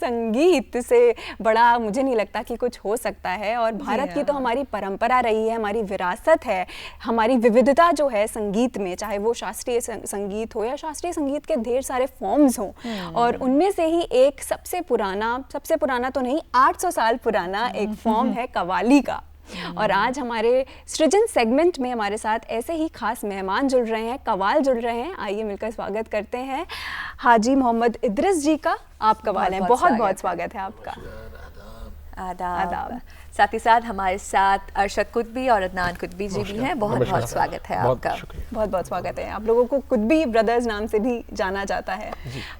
संगीत से बड़ा मुझे नहीं लगता कि कुछ हो सकता है। और भारत की तो हमारी परंपरा रही है, हमारी विरासत है, हमारी विविधता जो है संगीत में, चाहे वो शास्त्रीय संगीत हो या शास्त्रीय संगीत के ढेर सारे फॉर्म्स हों, और उनमें से ही एक सबसे पुराना तो नहीं, 800 साल पुराना एक फॉर्म है कव्वाली का। और आज हमारे सृजन सेगमेंट में हमारे साथ ऐसे ही खास मेहमान जुड़ रहे हैं, कव्वाल जुड़ रहे हैं। आइए मिलकर स्वागत करते हैं हाजी मोहम्मद इद्रिस जी का। आप कव्वाल हैं, बहुत बहुत स्वागत है आपका। आदाब। साथ ही साथ हमारे साथ अरशद कुतबी और अदनान कुतबी जी भी हैं। बहुत बहुत स्वागत है आपका। बहुत बहुत स्वागत है। आप लोगों को कुतबी ब्रदर्स नाम से भी जाना जाता है।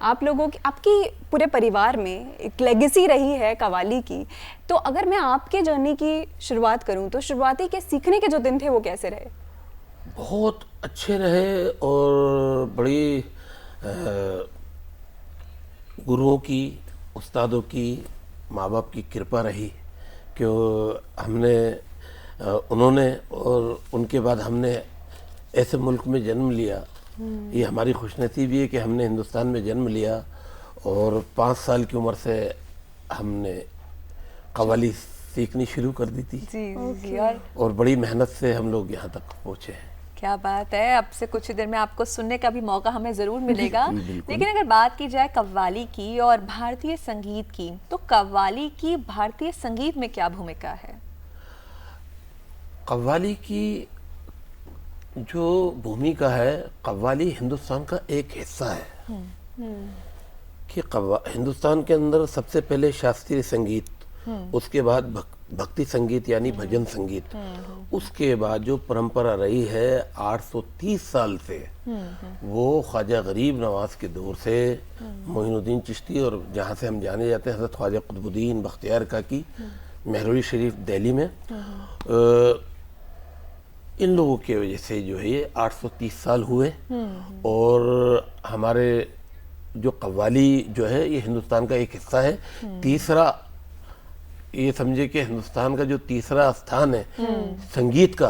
आप लोगों की, आपकी पूरे परिवार में एक लेगेसी रही है कव्वाली की। तो अगर मैं आपके जर्नी की शुरुआत करूं तो शुरुआती के सीखने के जो दिन थे वो कैसे रहे? बहुत अच्छे रहे, और बड़ी गुरुओं की, उस्तादों की, माँ बाप की कृपा रही कि उन्होंने और उनके बाद हमने ऐसे मुल्क में जन्म लिया। ये हमारी खुशनसीबी है कि हमने हिंदुस्तान में जन्म लिया, और 5 साल की उम्र से हमने कव्वाली सीखनी शुरू कर दी थी। जी। और बड़ी मेहनत से हम लोग यहाँ तक पहुँचे हैं। क्या बात है। अब से कुछ देर में आपको सुनने का भी मौका हमें ज़रूर मिलेगा। लेकिन अगर बात की जाए कव्वाली की और भारतीय संगीत की, तो कव्वाली की भारतीय संगीत में क्या भूमिका है? कव्वाली की जो भूमिका है, कव्वाली हिंदुस्तान का एक हिस्सा है। कि हिंदुस्तान के अंदर सबसे पहले शास्त्रीय संगीत, उसके बाद भक्ति संगीत यानी भजन संगीत, उसके बाद जो परंपरा रही है 830 साल से, वो ख्वाजा गरीब नवाज के दौर से मोइनुद्दीन चिश्ती, और जहाँ से हम जाने जाते हैं हज़रत ख्वाजा कुतुबुद्दीन बख्तियार काकी महरौली शरीफ दिल्ली में, इन लोगों की वजह से जो है ये 830 साल हुए। और हमारे जो कव्वाली जो है ये हिंदुस्तान का एक हिस्सा है। तीसरा, ये समझे कि हिंदुस्तान का जो तीसरा स्थान है संगीत का,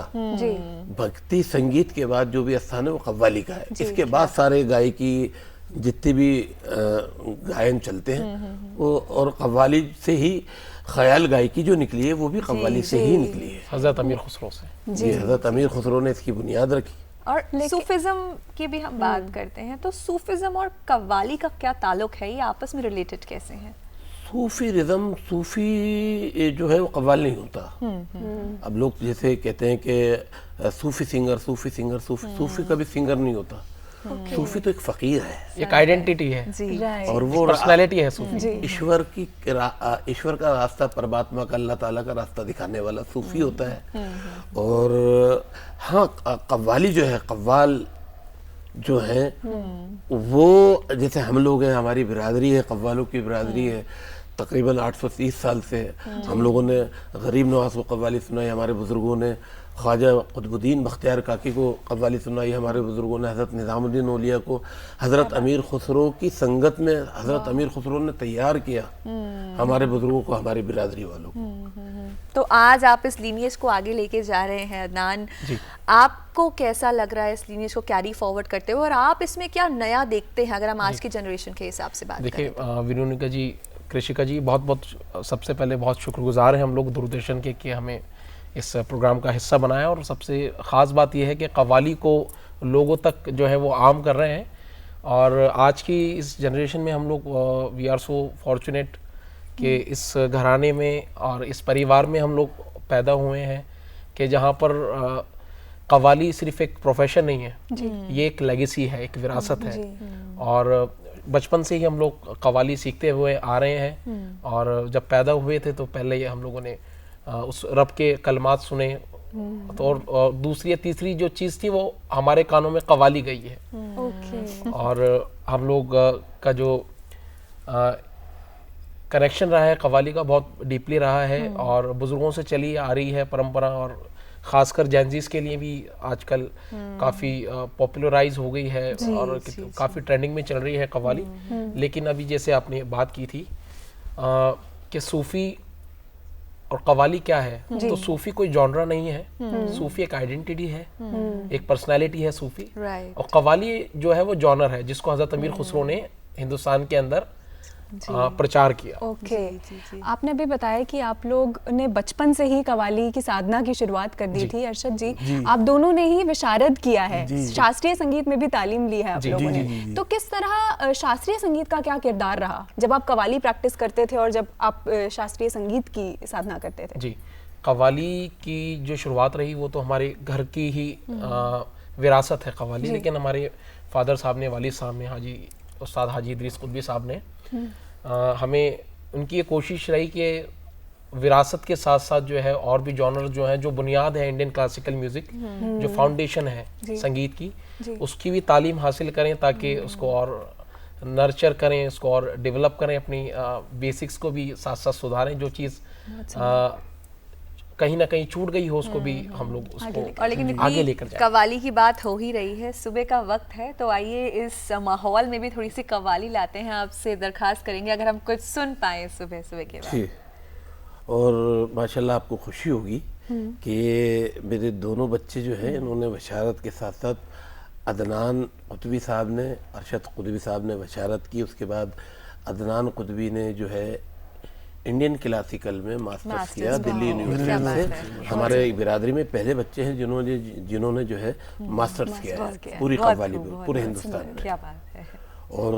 भक्ति संगीत के बाद जो भी स्थान है वो कव्वाली का है। इसके बाद सारे गायकी जितने भी गायन चलते हैं वो, और कव्वाली से ही ख्याल गायकी जो निकली है वो भी कव्वाली से ही निकली है, हज़रत अमीर खुसरो से। जी, हज़रत अमीर खुसरो ने इसकी बुनियाद रखी। और सूफिज्म की भी हम बात करते हैं, तो सूफिज्म और कव्वाली का क्या ताल्लुक है? ये आपस में रिलेटेड कैसे हैं? सूफी जो है वो कव्वाल नहीं होता। अब लोग जैसे कहते हैं कि सूफी सिंगर, सूफी कभी सिंगर नहीं होता। सूफी तो एक फकीर है, एक आइडेंटिटी है, और वो पर्सनैलिटी है सूफी। ईश्वर का रास्ता, परमात्मा का, अल्लाह ताला का रास्ता दिखाने वाला सूफी होता है। और हाँ, कव्वाली जो है, कव्वाल जो है वो जैसे हम लोग हैं, हमारी बिरादरी है, कव्वालों की बिरादरी है। तकरीबन 830 साल से हम लोगों ने गरीब नवाज को कव्वाली सुनाई, हमारे बुजुर्गों ने ख्वाजा कुतुबुद्दीन बख्तियार काकी को कव्वाली सुनाई, हमारे बुजुर्गों ने हज़रत निज़ामुद्दीन औलिया को हज़रत अमीर खुसरो की संगत में हज़रत अमीर खुसरो ने तैयार किया हमारे बुजुर्गों को, हमारी बिरादरी वालों को। तो आज आप इस लीनियज को आगे लेके जा रहे हैं अदनान, आपको कैसा लग रहा है इस लीनियज को कैरी फॉरवर्ड करते हुए, और आप इसमें क्या नया देखते हैं अगर हम आज की जनरेशन के हिसाब से बात करें? देखिए विनोनिका जी, कृषिका जी, बहुत बहुत सबसे पहले बहुत शुक्रगुजार हैं हम लोग दूरदर्शन के कि हमें इस प्रोग्राम का हिस्सा बनाया। और सबसे ख़ास बात यह है कि कव्वाली को लोगों तक जो है वो आम कर रहे हैं। और आज की इस जनरेशन में हम लोग वी आर सो फॉर्चुनेट कि इस घराने में और इस परिवार में हम लोग पैदा हुए हैं कि जहाँ पर कव्वाली सिर्फ एक प्रोफेशन नहीं है, ये एक लेगेसी है, एक विरासत है। और बचपन से ही हम लोग कव्वाली सीखते हुए आ रहे हैं। और जब पैदा हुए थे तो पहले ये हम लोगों ने उस रब के कलमात सुने, तो और दूसरी या तीसरी जो चीज़ थी वो हमारे कानों में कव्वाली गई है। और हम लोग का जो कनेक्शन रहा है कव्वाली का बहुत डीपली रहा है, और बुजुर्गों से चली आ रही है परंपरा। और ख़ासकर जैनजीज के लिए भी आजकल काफ़ी पॉपुलराइज हो गई है, और काफ़ी ट्रेंडिंग में चल रही है कव्वाली। लेकिन अभी जैसे आपने बात की थी कि सूफ़ी और कव्वाली क्या है, तो सूफ़ी कोई जॉनरा नहीं है, सूफ़ी एक आइडेंटिटी है, एक पर्सनालिटी है सूफ़ी। और कव्वाली जो है वो जॉनर है जिसको हज़रत अमीर खुसरो ने हिंदुस्तान के अंदर प्रचार किया। ओके, आपने भी बताया कि आप लोग ने बचपन से ही कव्वाली की साधना की शुरुआत कर दी थी। अरशद जी, आप दोनों ने ही विशारद किया है, शास्त्रीय संगीत में भी तालीम ली है आप लोगों ने। तो किस तरह शास्त्रीय संगीत का क्या किरदार रहा जब आप कव्वाली प्रैक्टिस करते थे और जब आप शास्त्रीय संगीत की साधना करते थे? जी, कव्वाली की जो शुरुआत रही वो तो हमारे घर की ही विरासत है कव्वाली, लेकिन हमारे फादर साहब ने, वालिद साहब ने, उस्ताद हाजी इदरीस कुतबी साहब ने हमें, उनकी ये कोशिश रही कि विरासत के साथ साथ जो है और भी जॉनर जो है, जो बुनियाद है इंडियन क्लासिकल म्यूजिक, जो फाउंडेशन है संगीत की, उसकी भी तालीम हासिल करें ताकि उसको और नर्चर करें, उसको और डेवलप करें, अपनी बेसिक्स को भी साथ साथ सुधारें, जो चीज़ कहीं ना कहीं छूट गई हो उसको भी हम लोग उसको और लेकिन आगे लेकर जाए। कव्वाली की बात हो ही रही है, सुबह का वक्त है, तो आइए इस माहौल में भी थोड़ी सी कव्वाली लाते हैं। आपसे दरखास्त करेंगे अगर हम कुछ सुन पाए सुबह सुबह के बाद। और माशाल्लाह आपको खुशी होगी कि मेरे दोनों बच्चे जो हैं इन्होंने बशारत के साथ साथ अदनान कुतबी साहब ने, अरशद कुतबी साहब ने बशारत की, उसके बाद अदनान कुतबी ने जो है इंडियन क्लासिकल में मास्टर्स किया दिल्ली यूनिवर्सिटी से। हमारे बिरादरी में पहले बच्चे हैं जिन्होंने जो है मास्टर्स किया है पूरी कव्वाली में, पूरे हिंदुस्तान में। क्या बात है। और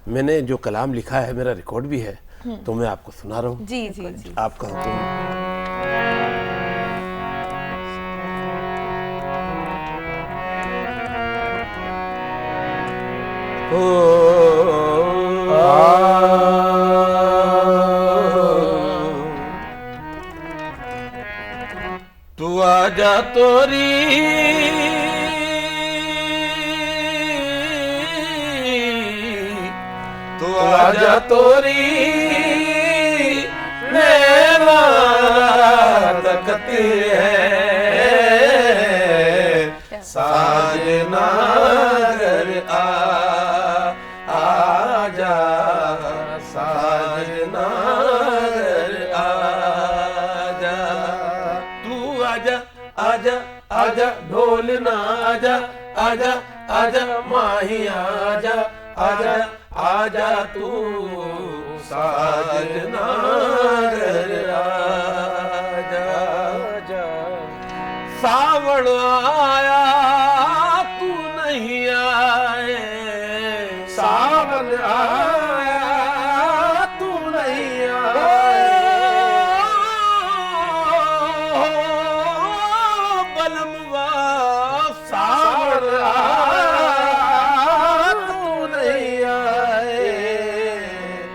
मैंने जो कलाम लिखा है, मेरा रिकॉर्ड भी है, तो मैं आपको सुना रहा हूँ। जी जी जी, आपका हुक्म। तू आजा तोरी तू आजा तोरी नैना तकती है साजना घर आजा साजना घर आजा तू आजा आजा आजा ढोलना आजा आजा आजा माहिया आजा आजा आजा तू साजना घर आजा सावण आया तू नहीं आए, सावन आया तू नहीं आए, बलमवा सावन आया तू नहीं आए,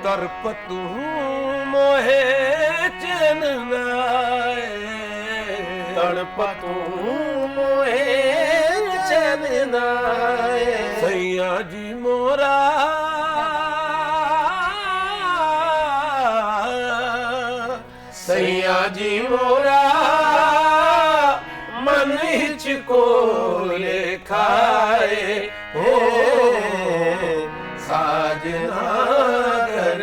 तरप तू मोहे चैन नाए, तड़प तू मोहे चैन नाए, सैया जी मोरा सैया जी मोरा मन हिचको ले खाए हो साजना घर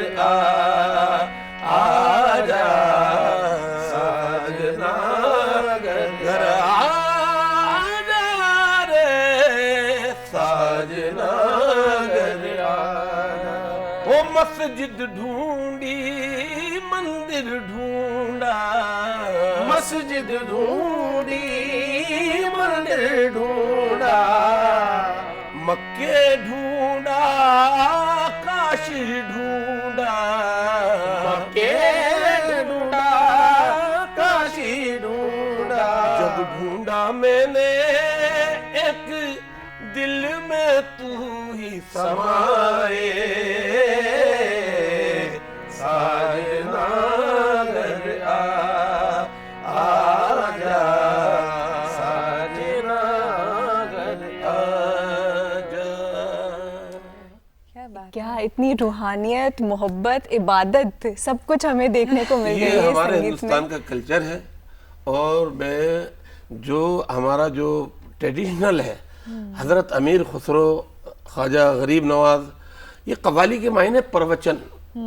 आजा साजना घर आजा रे साजना घर आजा। ओ मस्जिद ढूंढी मंदिर ढूंढा, मस्जिद ढूंढी मंदिर ढूंढा, मक्के ढूंढा काशी ढूंढा, मक्के ढूंढा काशी ढूंढा, जब ढूंढा मैंने एक दिल में तू ही समाए साजना घर आजा साजना घर आजा। क्या बात। क्या इतनी रूहानियत, मोहब्बत, इबादत सब कुछ हमें देखने को मिल रही ये है हमारे संगीत हिंदुस्तान में। का कल्चर है। और मैं जो हमारा जो ट्रेडिशनल है, हजरत अमीर खुसरो, ख्वाजा गरीब नवाज, ये कव्वाली के मायने प्रवचन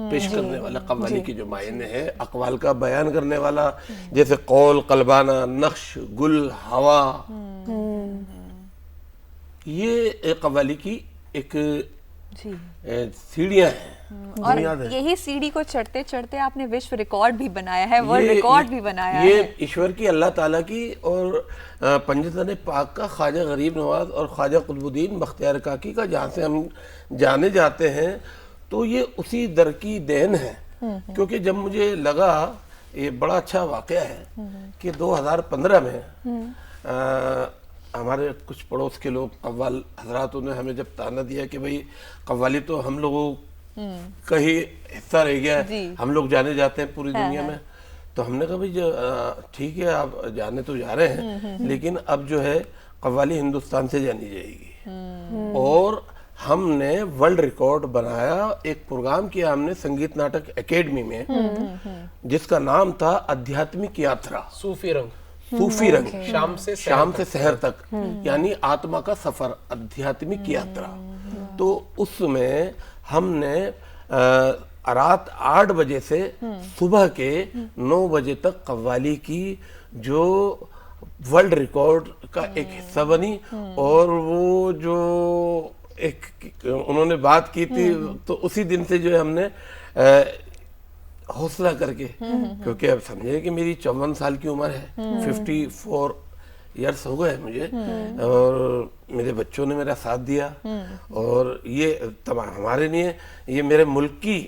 पेश करने वाला, कव्वाली के जो मायने हैं अकवाल का बयान करने वाला, जैसे कौल, कलबाना, नक्श, गुल, हवा, ये कव्वाली की एक जी। सीढ़ियां हैं। और बुनियाद है। यही सीढ़ी को चढ़ते चढ़ते आपने विश्व रिकॉर्ड भी बनाया है, वर्ल्ड ये- रिकॉर्ड भी बनाया ये है। ईश्वर की, अल्लाह ताला की और पंजतन पाक का, ख्वाजा गरीब नवाज और ख्वाजा कुतुबुद्दीन बख्तियार काकी का, जहाँ से हम जाने जाते हैं, तो ये उसी दर की देन है। क्योंकि जब मुझे लगा, ये बड़ा अच्छा वाकया है कि 2015 में हमारे कुछ पड़ोस के लोग, कव्वाल हजरातों ने हमें जब ताना दिया कि भाई कव्वाली तो हम लोगों का ही हिस्सा रह गया है, हम लोग जाने जाते हैं पूरी दुनिया में, तो हमने कहा भाई ठीक है, आप जाने तो जा रहे हैं, लेकिन अब जो है कव्वाली हिंदुस्तान से जानी जाएगी। और हमने वर्ल्ड रिकॉर्ड बनाया, एक प्रोग्राम किया हमने संगीत नाटक एकेडमी में, जिसका नाम था आध्यात्मिक यात्रा, सूफी रंग, सूफी रंग, शाम से शहर तक, यानी आत्मा का सफर, आध्यात्मिक यात्रा। तो उसमें हमने रात 8 बजे से सुबह के 9 बजे तक कव्वाली की जो वर्ल्ड रिकॉर्ड का एक हिस्सा बनी। और वो जो एक उन्होंने बात की थी, तो उसी दिन से जो है हमने हौसला करके, क्योंकि अब समझे कि मेरी 54 साल की उम्र है, 54 ईयर्स हो गए मुझे, और मेरे बच्चों ने मेरा साथ दिया, और ये तमाम हमारे लिए, ये मेरे मुल्क की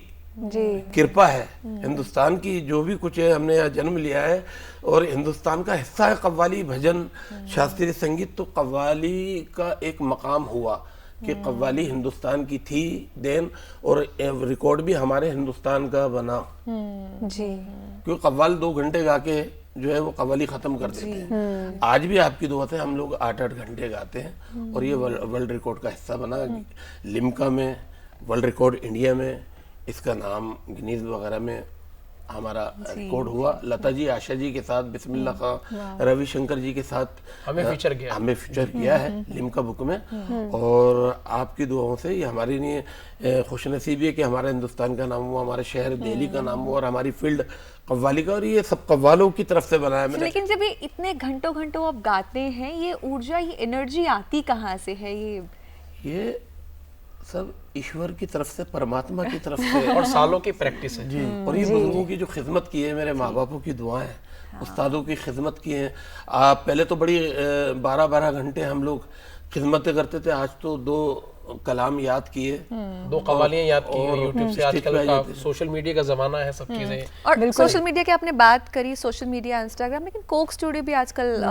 कृपा है, हिंदुस्तान की जो भी कुछ है, हमने यहाँ जन्म लिया है और हिंदुस्तान का हिस्सा है कव्वाली, भजन, शास्त्रीय संगीत। तो कव्वाली का एक मकाम हुआ कि कव्वाली हिंदुस्तान की थी देन, और रिकॉर्ड भी हमारे हिंदुस्तान का बना जी। क्योंकि कव्वाल 2 घंटे गा के जो है वो कव्वाली खत्म कर देते हैं। आज भी आपकी दुआ से हम लोग 8-8 घंटे गाते हैं, और ये वर्ल्ड रिकॉर्ड का हिस्सा बना। लिम्का में वर्ल्ड रिकॉर्ड, इंडिया में इसका नाम गिनीज वगैरह में हमारा रिकॉर्ड हुआ। लता जी, आशा जी के साथ, बिस्मिल्लाह खां, रविशंकर जी के साथ हमें फीचर किया है लिम्का बुक में। और आपकी दुआओं से ये हमारे लिए खुशनसीबी है कि हमारा हिंदुस्तान का नाम हुआ, हमारे शहर दिल्ली का नाम हुआ, और हमारी फील्ड कव्वाली का, और ये सब कव्वालों की तरफ से बनाया मैंने। लेकिन जब ये इतने घंटों आप गाते हैं, ये ऊर्जा, ये एनर्जी आती कहाँ से है? ये सब ईश्वर की तरफ से, परमात्मा की तरफ से, और सालों की प्रैक्टिस है जी। और ये बुजुर्गों की जो खिदमत की है, मेरे माँ बापों की दुआएं, उस्तादों की खिदमत की है। पहले तो बड़ी 12-12 घंटे हम लोग खिदमतें करते थे, आज तो 2 कलाम याद किए, 2 कव्वालियां याद की यूट्यूब से। स्टेज पे आजकल आ का जाते हैं। सोशल मीडिया का जमाना है, सब चीजें। और सोशल मीडिया की आपने बात करी, सोशल मीडिया, इंस्टाग्राम, लेकिन कोक स्टूडियो भी आजकल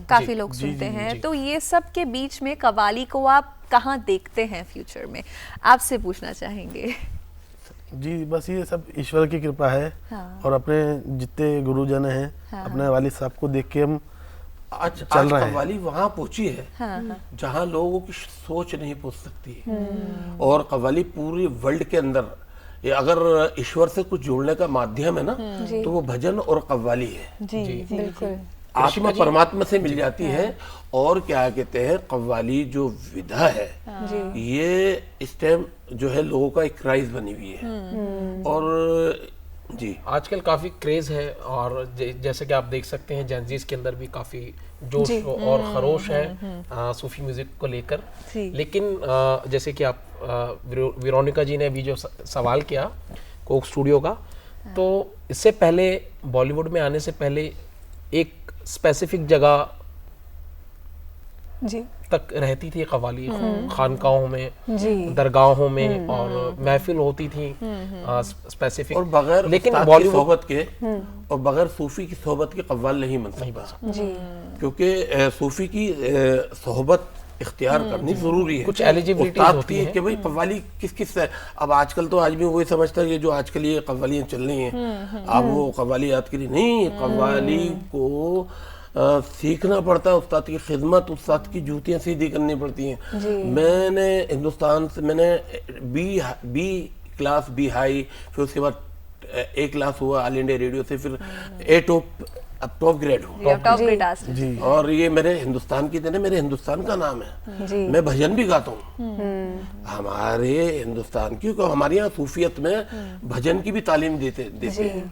काफी लोग सुनते हैं। तो ये सब के बीच में कव्वाली को आप कहाँ देखते हैं फ्यूचर में? आपसे पूछना चाहेंगे। जी, बस ये सब ईश्वर की कृपा है। और अपने जितने गुरुजन हैं, अपने वालिद साहब को देख के हम आज चल रहे हैं। कव्वाली वहाँ पहुंची है जहाँ लोगों की सोच नहीं पहुंच सकती है। और कव्वाली पूरी वर्ल्ड के अंदर, ये अगर ईश्वर से कुछ जोड़ने का माध्यम है ना, तो वो भजन और कव्वाली है। जी बिल्कुल। आत्मा परमात्मा से मिल जाती है। और क्या कहते हैं, कव्वाली जो विधा है, ये इस टाइम जो है लोगों का एक क्राइज बनी हुई है। और जी, आजकल काफी क्रेज है, और जैसे कि आप देख सकते हैं जेनजीज के अंदर भी काफी जोश और खरोश है सूफी म्यूजिक को लेकर। लेकिन जैसे कि आप वेरोनिका जी ने अभी जो सवाल किया कोक स्टूडियो का, तो इससे पहले बॉलीवुड में आने से पहले एक स्पेसिफिक जगह जी तक रहती थी कव्वाली, खानकाहों में, दरगाहों में, और महफिल होती थी स्पेसिफिक। और बगैर लेकिन बॉलीवुड सोहबत के और बगैर सूफी की सोहबत के कव्वाल नहीं बन सकता, क्योंकि सूफी की सोहबत इख्तियार करनी जरूरी है। कुछ एलिजिबिलिटीज होती है कि भाई कव्वाली किस है। अब आजकल तो आदमी वही समझता है कि जो आजकल ये कव्वालियां चल रही हैं, अब वो कव्वाली याद करी नहीं, कव्वाली को सीखना पड़ता है, उस्ताद की खिदमत, उस्ताद की जूतियां सीधी करनी पड़ती हैं। मैंने हिंदुस्तान से, मैंने बी क्लास, बी हाई, फिर उसके बाद A क्लास हुआ ऑल इंडिया रेडियो से, फिर अब टॉप ग्रेड हूँ। जी। और ये मेरे हिंदुस्तान की देन है, मेरे हिंदुस्तान का नाम है। मैं भजन भी गाता हूँ हमारे हिंदुस्तान की, क्योंकि हमारे यहाँ सूफियत में भजन की भी तालीम देते हैं,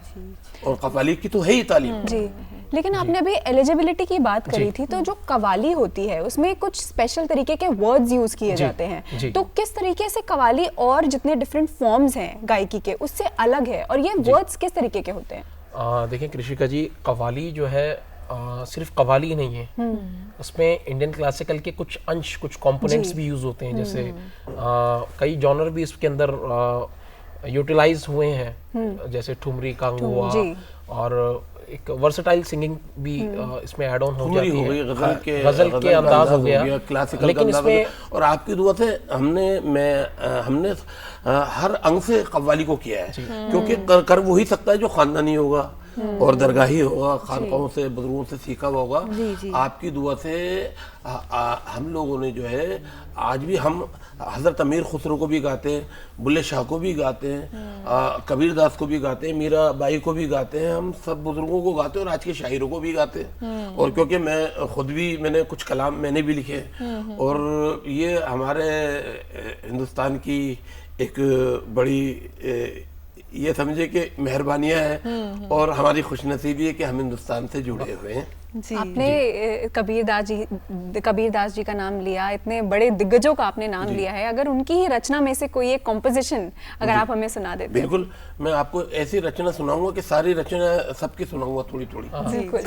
और कव्वाली की तो है ही तालीम। लेकिन आपने अभी एलिजिबिलिटी की बात करी थी, तो जो कवाली होती है उसमें कुछ स्पेशल तरीके के वर्ड्स यूज किए जाते हैं, तो किस तरीके से कवाली और जितने डिफरेंट फॉर्म्स हैं गायकी के उससे अलग है, और ये वर्ड्स किस तरीके के होते हैं? देखिए कृषिका जी, कव्वाली जो है सिर्फ कव्वाली ही नहीं है, उसमें इंडियन क्लासिकल के कुछ अंश, कुछ कंपोनेंट्स भी यूज होते हैं, जैसे कई जॉनर भी इसके अंदर यूटिलाइज हुए हैं, जैसे ठुमरी, कांगुआ, और एक वर्सेटाइल सिंगिंग भी इसमें ऐड ऑन हो जाती है, गजल के अंदाज हो गया, क्लासिकल लेकिन इसमें और आपकी दुआ से हमने हर अंग से कव्वाली को किया है, क्योंकि कर वो ही सकता है जो खानदानी होगा और दरगाही होगा, खानकाहों से, बुजुर्गों से सीखा हुआ होगा। आपकी दुआ से हम लोगों ने जो है, आज भी हम हज़रत अमीर खुसरो को भी गाते हैं, बुल्ले शाह को भी गाते हैं, कबीर दास को भी गाते हैं, मीरा बाई को भी गाते हैं, हम सब बुजुर्गों को गाते हैं और आज के शायरों को भी गाते हैं। और क्योंकि मैं खुद भी, मैंने कुछ कलाम मैंने भी लिखे, और ये हमारे हिंदुस्तान की एक बड़ी ये समझे कि मेहरबानियां हैं और हमारी खुशनसीबी है कि हम हिंदुस्तान से जुड़े हुए हैं। आपने कबीरदास जी का नाम लिया, इतने बड़े दिग्गजों का आपने नाम लिया है, अगर उनकी ही रचना में से कोई एक कॉम्पोजिशन अगर आप हमें सुना देते? बिल्कुल, मैं आपको ऐसी रचना सुनाऊंगा कि सारी रचना सबकी सुनाऊंगा थोड़ी थोड़ी। बिल्कुल।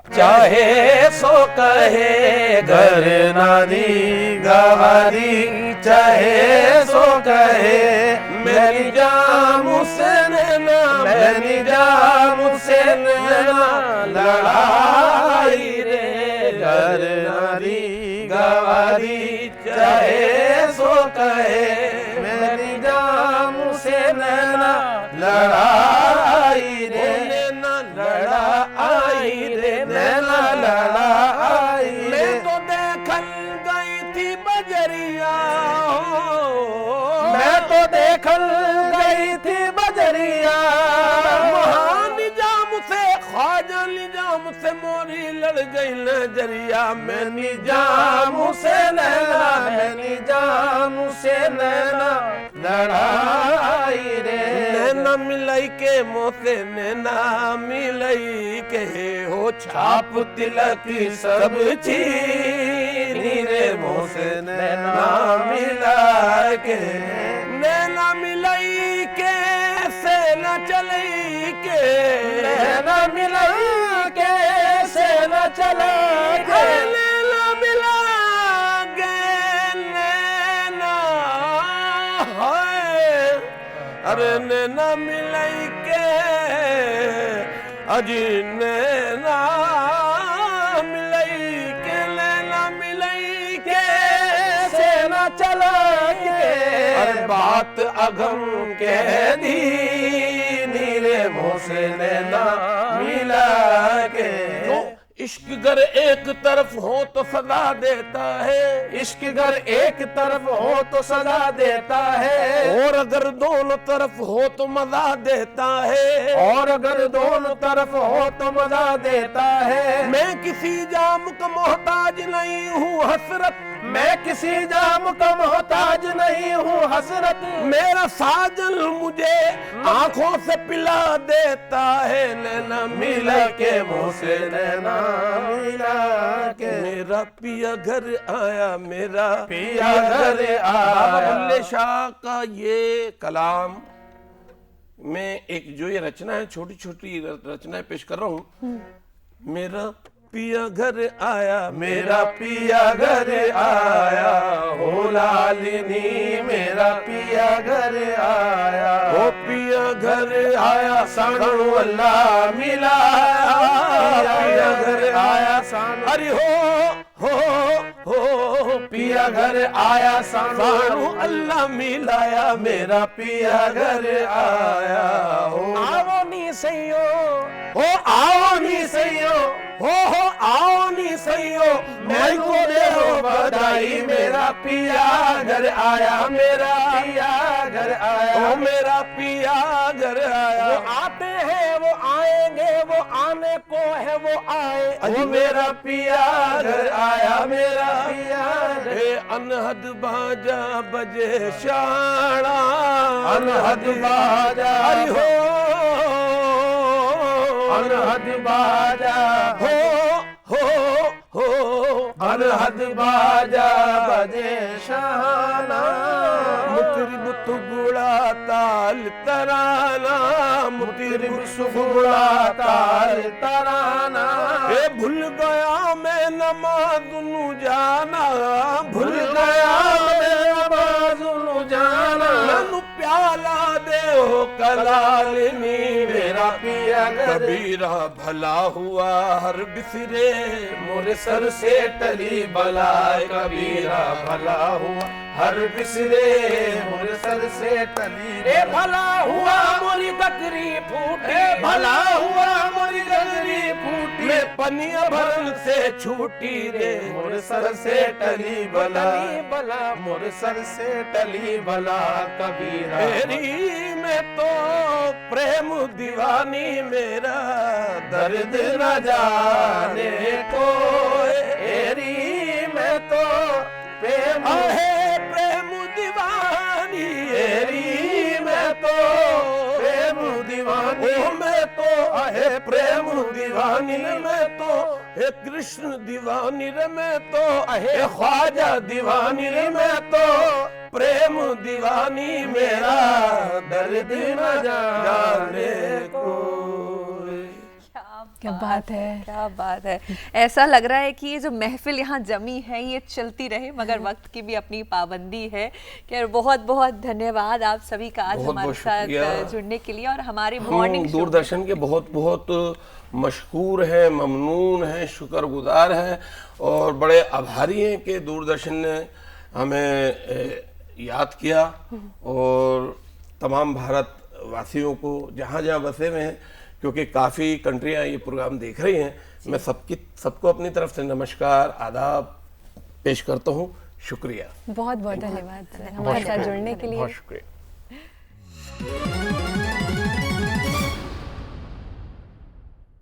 चाहे सो कहे घर नारी गवारी, चाहे सो कहे मेरी जान मुझसे नैना, मेरी जान मुझसे नैना, लड़ाई रे घर नारी गवारी, चाहे सो कहे मेरी जान मुझसे नैना, लड़ाई रे नैना, लड़ाई रे नैना, लड़ाई। मैं तो देखन गई थी बजरिया, मैं तो देखन गई थी बजरिया, महान निजाम से, ख्वाजा निजाम से मोरी लड़ गई नजरिया, मैं निजाम से नैना, मैं निजाम से नैना, लड़ाई रे नैना मिलाई के मोसे, नैना मिलाई के हो छाप तिलक सब चीनी रे, मोसे नैना मिला के, नैना मिलाई के से न चली के, नैना मिलाई के से न चले के, नैना मिला के नैना, अरे नैना मिलाई के अजी, नैना मिलाई के, नैना मिलाई के से न चला के, अरे बात अगम कह दी नीरे मुँह से नैना मिला के। इश्क गर एक तरफ हो तो सदा देता है, इश्क गर एक तरफ हो तो सदा देता है, और अगर दोनों तरफ हो तो मजा देता है, और अगर दोनों तरफ हो तो मजा देता है। मैं किसी जाम का मोहताज नहीं हूँ हसरत, मैं किसी जाम का मोहताज नहीं हूँ हसरत, मेरा साजन मुझे आंखों से पिला देता है, नैना मिला के मुँह से नैना मिला के, मेरा पिया घर आया, मेरा पिया घर आया। बुल्ले शाह का ये कलाम में एक जो ये रचना है, छोटी छोटी रचनाएं पेश कर रहा हूँ। मेरा पिया घर आया, मेरा पिया घर आया, हो लालिनी मेरा पिया घर आया, हो पिया घर आया, सानू अल्लाह मिला, पिया घर आया सानू, अरे हो पिया घर आया, सानू अल्लाह मिलाया, मेरा पिया घर आया। आओ नी सैयो, हो आओ नी सैयो, हो आओ नी सैयो, मैं को दे हो बधाई। आई मेरा पिया घर आया, मेरा पिया घर आया, ओ मेरा पिया घर आया। वो आते हैं वो आएंगे, वो आने को है वो आए, ओ मेरा पिया घर आया, मेरा पिया हे अनहद बाजा बजे शाना, अनहद बाजा हरि हो, अनहद बाजा हो अनहद बाजा बजे शाना, मुतरिब तुगड़ा ताल तराना, मुतरिब सुगड़ा ताल तराना। ए भूल गया मैं नमाज नु जाना, भूल गया मैं नमाज नु जाना, मैनू प्याला दे हो कलालनी, मेरा पिया कबीरा भला हुआ हर बिसरे, मोरे सर से टली बलाए, कबीरा भला हुआ हर बिसरे, मोरे सर से टली। ए भला हुआ मोरी गगरी फूटी, भला हुआ मोरी गगरी फूटी, मैं पनिया भरन से छूटी रे, मोरे सर से टली बला, बला मोरे सर से टली बला, कबीरा मेरी में तो प्रेम दीवानी, मेरा दर्द न जाने को, एरी में तो प्रेम है प्रेम दीवानी, एरी में तो प्रेम दीवानी, ओ मैं तो है प्रेम दीवानी, मैं तो है कृष्ण दीवानी रे, मैं तो है ख्वाजा दीवानी रे, मैं तो प्रेम दीवानी, मेरा दर्द न जाने को। क्या बात है, क्या बात है। ऐसा लग रहा है कि ये जो महफिल यहाँ जमी है ये चलती रहे, मगर वक्त की भी अपनी पाबंदी है। खैर बहुत बहुत धन्यवाद आप सभी का आज हमारे साथ जुड़ने के लिए, और हमारी मॉर्निंग दूरदर्शन के बहुत बहुत मशकूर हैं, ममनून हैं, शुक्रगुजार हैं और बड़े आभारी हैं कि दूरदर्शन ने हमें याद किया, और तमाम भारत वासियों को जहाँ जहाँ बसे हुए हैं, क्योंकि काफ़ी कंट्रियाँ ये प्रोग्राम देख रही हैं, मैं सबको अपनी तरफ से नमस्कार आदाब पेश करता हूँ। शुक्रिया, बहुत बहुत धन्यवाद हमारे साथ जुड़ने के लिए। बहुत शुक्रिया।